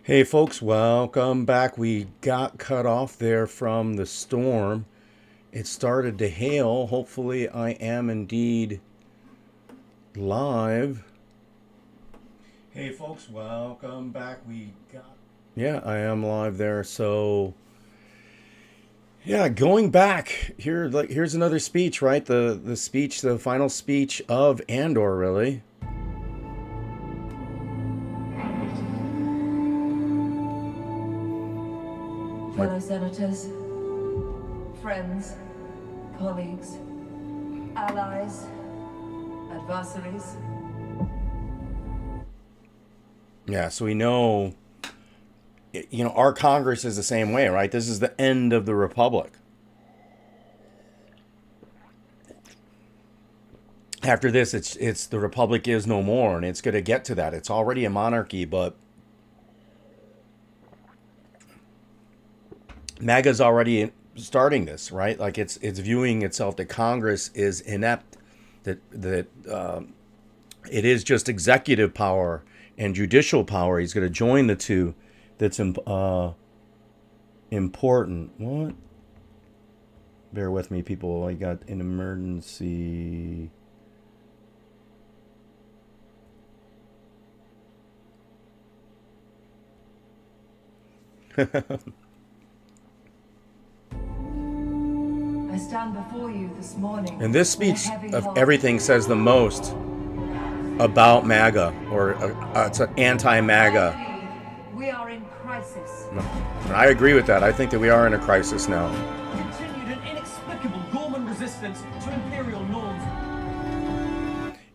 Hey folks, welcome back. We got cut off there from the storm. It started to hail. Hopefully, I am indeed live. Hey folks, welcome back. Yeah, I am live there. So, yeah, going back here, here's another speech, right? The final speech of Andor, really. Fellow senators, friends, colleagues, allies, adversaries. Yeah, so we know, our Congress is the same way, right? This is the end of the Republic. After this, it's the Republic is no more, and it's going to get to that. It's already a monarchy, but MAGA's already starting this, right? Like it's viewing itself that Congress is inept, that it is just executive power and judicial power. He's going to join the two. That's important. What? Bear with me, people. I got an emergency. I stand before you this morning. And this speech of everything says the most about MAGA, or it's an anti-MAGA. We are in crisis. And I agree with that. I think that we are in a crisis now. Continued and inexplicable Gorman resistance to imperial norms.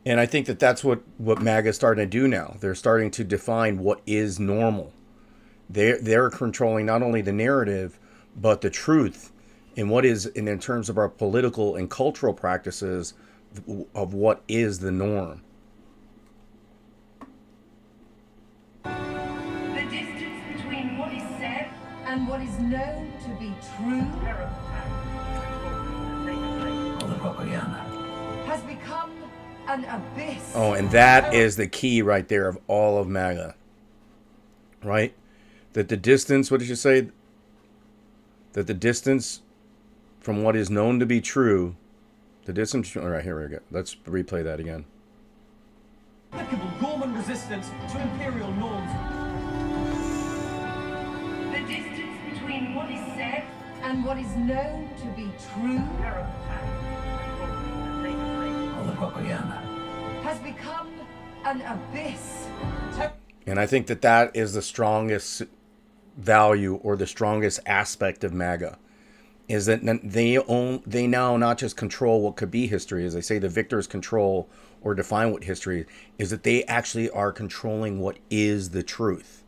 And I think that that's what MAGA is starting to do now. They're starting to define what is normal. They're controlling not only the narrative, but the truth in what is, in terms of our political and cultural practices of what is the norm. The distance between what is said and what is known to be true has become an abyss. Oh, and that is the key right there of all of MAGA. Right? That the distance, what did you say? That the distance from what is known to be true, the distance, all right, here we go. Let's replay that again. Inexplicable Gorman resistance to imperial norms. The distance between what is said and what is known to be true has become an abyss. And I think that that is the strongest value, or the strongest aspect of MAGA, is that they now not just control what could be history, as they say the victors control or define what history is, that they actually are controlling what is the truth,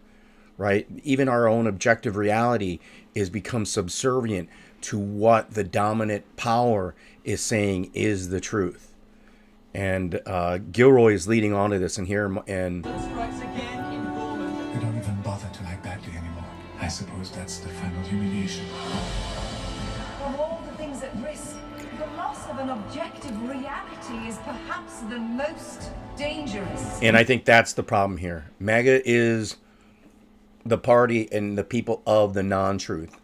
right? Even our own objective reality is become subservient to what the dominant power is saying is the truth. And Gilroy is leading on to this, and here, and Strikes again in Gorman. They don't even bother to act badly anymore. I suppose that's the final humiliation. Of all the things at risk, the loss of an objective reality is perhaps the most dangerous. And I think that's the problem here. MAGA is the party and the people of the non-truth,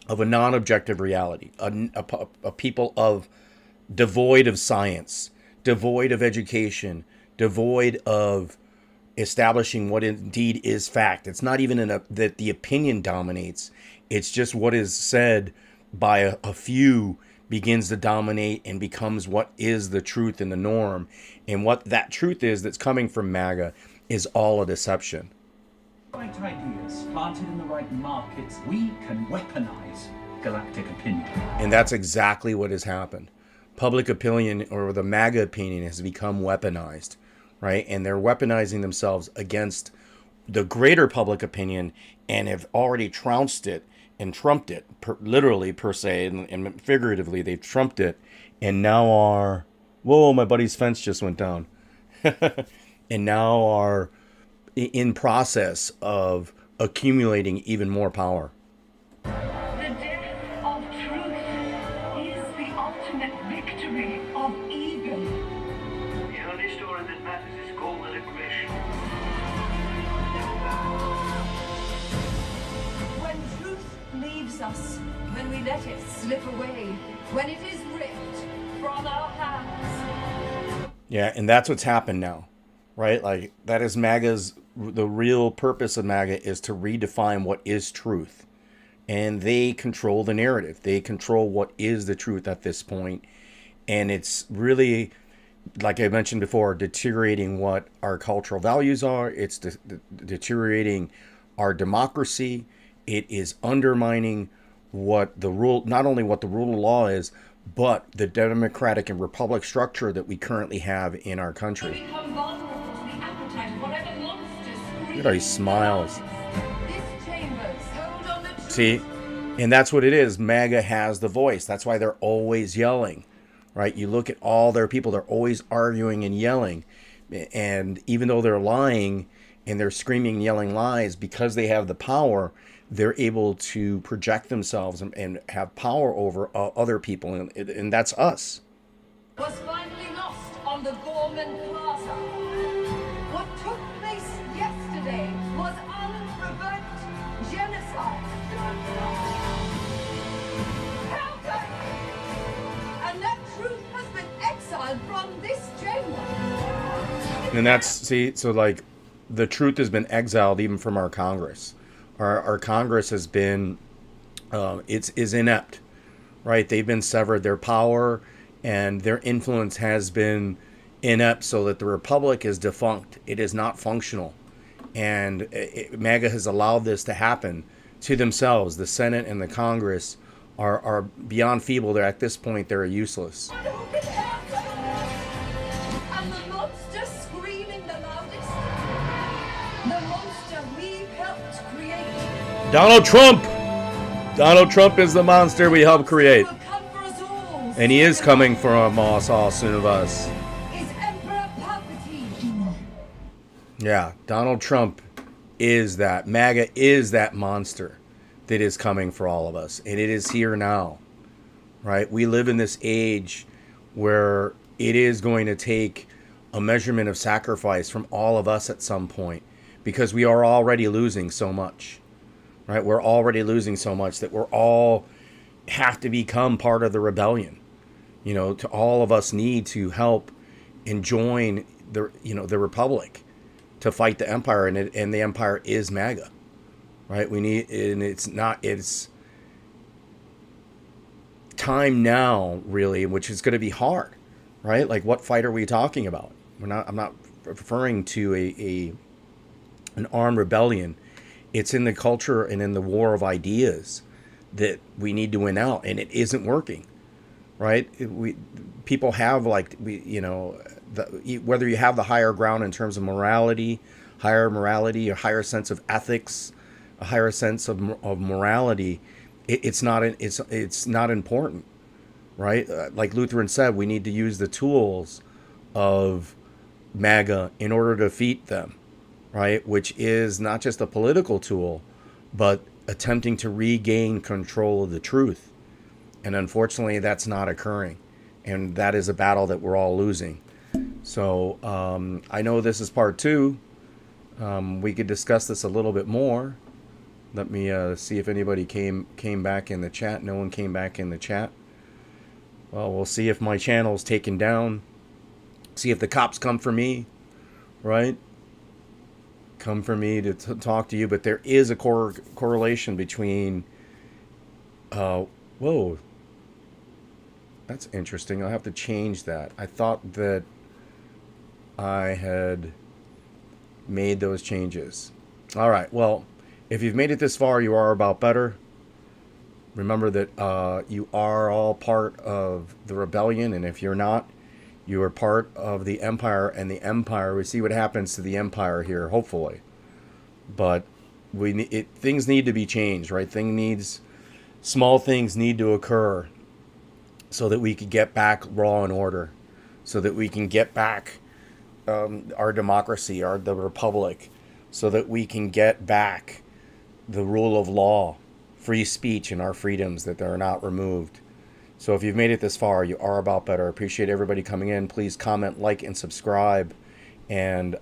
of a non-objective reality, a people of devoid of science, devoid of education, devoid of establishing what indeed is fact. It's not even that the opinion dominates. It's just what is said by a few begins to dominate and becomes what is the truth and the norm. And what that truth is that's coming from MAGA is all a deception. Right ideas planted in the right markets, we can weaponize galactic opinion. And that's exactly what has happened. Public opinion, or the MAGA opinion, has become weaponized, right? And they're weaponizing themselves against the greater public opinion, and have already trounced it and trumped it, literally per se, and figuratively they've trumped it, and now are, whoa, my buddy's fence just went down, and now are in process of accumulating even more power. The death of truth is the ultimate victory of evil. The only story that matters is called an aggression. us when we let it slip away, when it is ripped from our hands. Yeah, and that's what's happened now, right? Like, that is the real purpose of MAGA is to redefine what is truth. And they control the narrative. They control what is the truth at this point. And it's really, like I mentioned before, deteriorating what our cultural values are. It's deteriorating our democracy. It is undermining what the rule, not only what the rule of law is, but the democratic and republic structure that we currently have in our country. Become vulnerable to the appetite of whatever monsters scream. Look at how he smiles. This chamber's hold on the truth. See, and that's what it is. MAGA has the voice. That's why they're always yelling, right? You look at all their people, they're always arguing and yelling. And even though they're lying and they're screaming and yelling lies, because they have the power, they're able to project themselves and have power over other people. And that's us. Was finally lost on the Gorman Plaza. What took place yesterday was unprovoked genocide. How can and that truth has been exiled from this chamber. And that's, see, so like the truth has been exiled even from our Congress. Our Congress has been, is inept, right? They've been severed. Their power and their influence has been inept, so that the Republic is defunct. It is not functional. And MAGA has allowed this to happen to themselves. The Senate and the Congress are beyond feeble. They're at this point, they're useless. And the monster screaming the loudest. The monster we helped create. Donald Trump! Donald Trump is the monster we helped create. Will come for us all. And he is coming for us all soon of us. Is Emperor Palpatine. Yeah, Donald Trump is that. MAGA is that monster that is coming for all of us. And it is here now, right? We live in this age where it is going to take a measurement of sacrifice from all of us at some point, because we are already losing so much, right? We're already losing so much that we're all have to become part of the rebellion. You know, to all of us need to help and join the Republic to fight the Empire, and the Empire is MAGA, right? We need, and it's time now, really, which is going to be hard, right? Like, what fight are we talking about? I'm not referring to an armed rebellion. It's in the culture and in the war of ideas that we need to win out, and it isn't working, right? People have, like, whether you have the higher ground in terms of higher morality, a higher sense of ethics, a higher sense of morality, it's not important, right? Like Lutheran said, we need to use the tools of MAGA in order to defeat them, right? Which is not just a political tool, but attempting to regain control of the truth. And unfortunately, that's not occurring. And that is a battle that we're all losing. So I know this is part 2. We could discuss this a little bit more. Let me see if anybody came back in the chat. No one came back in the chat. Well, we'll see if my channel's taken down. See if the cops come for me, right? Come for me to talk to you. But there is a correlation between... whoa. That's interesting. I'll have to change that. I thought that I had made those changes. All right. Well, if you've made it this far, you are about better. Remember that you are all part of the rebellion, and if you're not, you are part of the Empire, and the Empire, we see what happens to the Empire here, hopefully. But things need to be changed, right? Small things need to occur so that we can get back law and order, so that we can get back our democracy, the Republic, so that we can get back the rule of law, free speech, and our freedoms, that they're not removed. So if you've made it this far, you are about better. I appreciate everybody coming in. Please comment, like, and subscribe. And